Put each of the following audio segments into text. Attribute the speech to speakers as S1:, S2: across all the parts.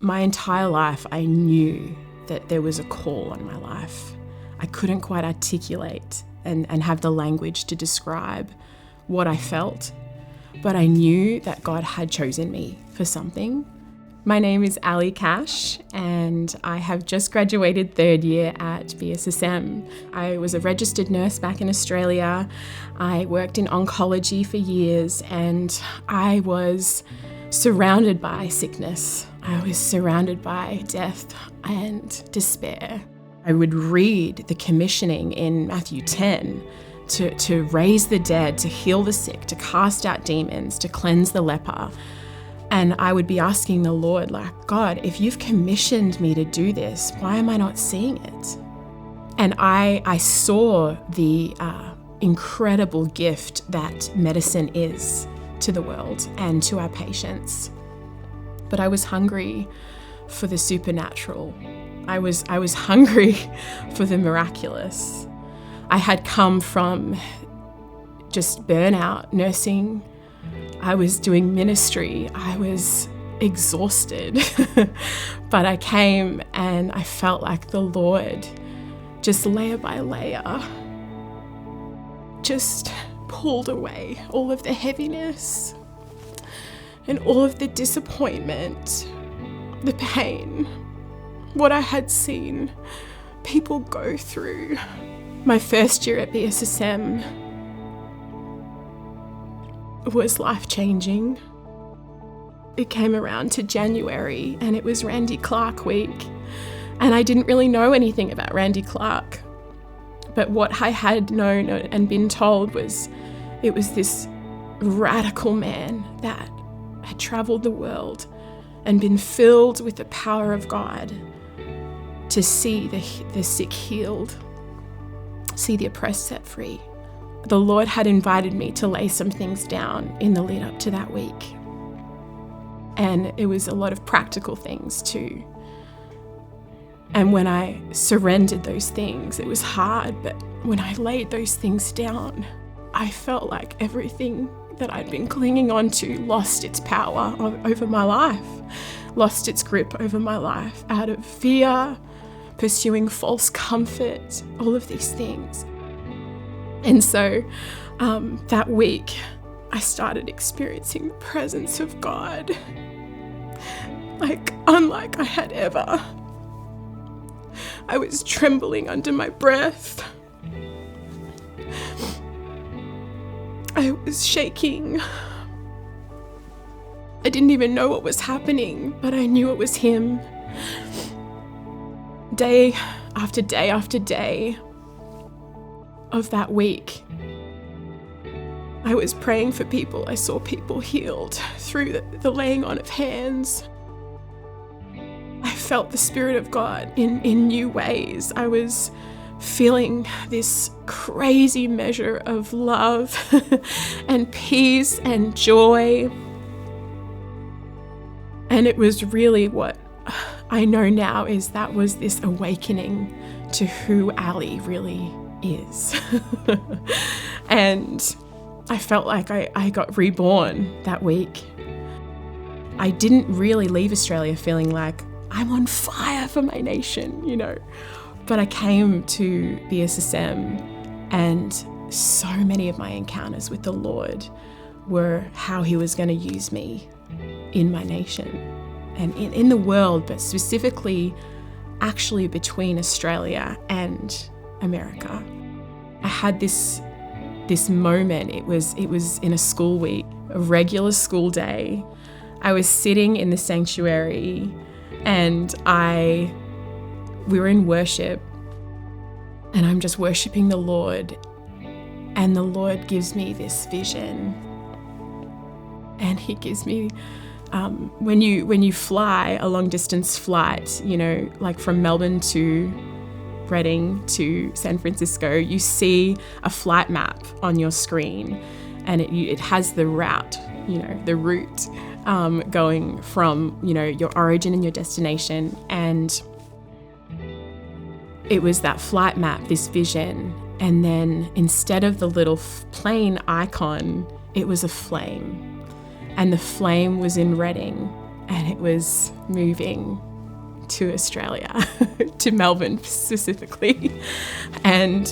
S1: My entire life, I knew that there was a call on my life. I couldn't quite articulate and have the language to describe what I felt, but I knew that God had chosen me for something. My name is Allie Cash, and I have just graduated third year at BSSM. I was a registered nurse back in Australia. I worked in oncology for years, and I was surrounded by sickness. I was surrounded by death and despair. I would read the commissioning in Matthew 10 to raise the dead, to heal the sick, to cast out demons, to cleanse the leper. And I would be asking the Lord, like, God, if you've commissioned me to do this, why am I not seeing it? And I saw the incredible gift that medicine is to the world and to our patients. But I was hungry for the supernatural. I was hungry for the miraculous. I had come from just burnout, nursing. I was doing ministry. I was exhausted. But I came and I felt like the Lord, just layer by layer, just pulled away all of the heaviness and all of the disappointment, the pain, what I had seen people go through. My first year at BSSM was life-changing. It came around to January and it was Randy Clark week, and I didn't really know anything about Randy Clark. But what I had known and been told was it was this radical man that had traveled the world and been filled with the power of God to see the sick healed, see the oppressed set free. The Lord had invited me to lay some things down in the lead up to that week. And it was a lot of practical things too. And when I surrendered those things, it was hard, but when I laid those things down, I felt like everything that I'd been clinging on to lost its power over my life, lost its grip over my life out of fear, pursuing false comfort, all of these things. And so that week, I started experiencing the presence of God, like unlike I had ever. I was trembling under my breath. I was shaking. I didn't even know what was happening, but I knew it was Him. Day after day after day of that week, I was praying for people. I saw people healed through the laying on of hands. I felt the Spirit of God in new ways. I was feeling this crazy measure of love and peace and joy. And it was really what I know now is that was this awakening to who Allie really is. And I felt like I got reborn that week. I didn't really leave Australia feeling like I'm on fire for my nation, you know. But I came to BSSM, and so many of my encounters with the Lord were how He was going to use me in my nation and in the world, but specifically actually between Australia and America. I had this moment. It was in a school week, a regular school day. I was sitting in the sanctuary and we were in worship, and I'm just worshiping the Lord, and the Lord gives me this vision. And He gives me, when you fly a long distance flight, you know, like from Melbourne to Reading to San Francisco, you see a flight map on your screen, and it has the route, you know, the route going from, you know, your origin and your destination. And it was that flight map, this vision, and then instead of the little plane icon, it was a flame, and the flame was in Reading, and it was moving to Australia, to Melbourne specifically. And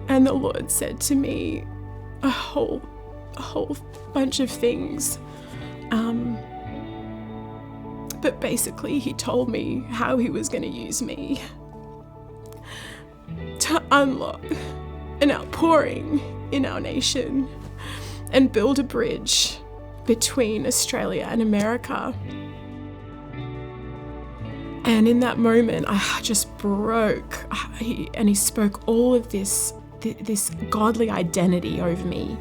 S1: the Lord said to me a whole bunch of things. But basically he told me how he was going to use me to unlock an outpouring in our nation and build a bridge between Australia and America. And in that moment, I just broke. He spoke all of this godly identity over me.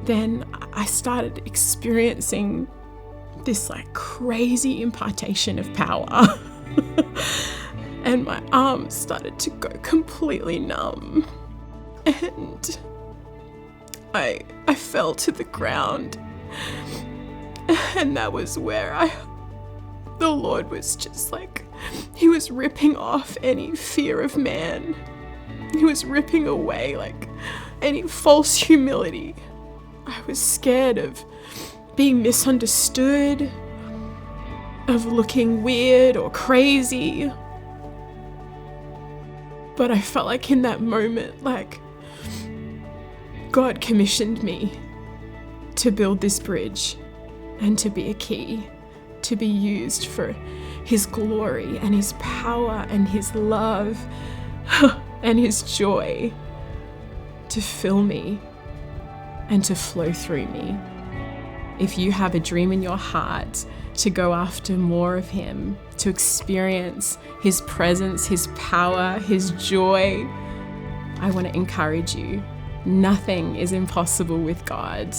S1: Then I started experiencing this like crazy impartation of power. And my arms started to go completely numb. And I fell to the ground. And that was where the Lord was just like, he was ripping off any fear of man. He was ripping away like any false humility. I was scared of being misunderstood, of looking weird or crazy. But I felt like in that moment, like God commissioned me to build this bridge and to be a key, to be used for his glory and his power and his love and his joy to fill me and to flow through me. If you have a dream in your heart to go after more of him, to experience his presence, his power, his joy, I want to encourage you. Nothing is impossible with God.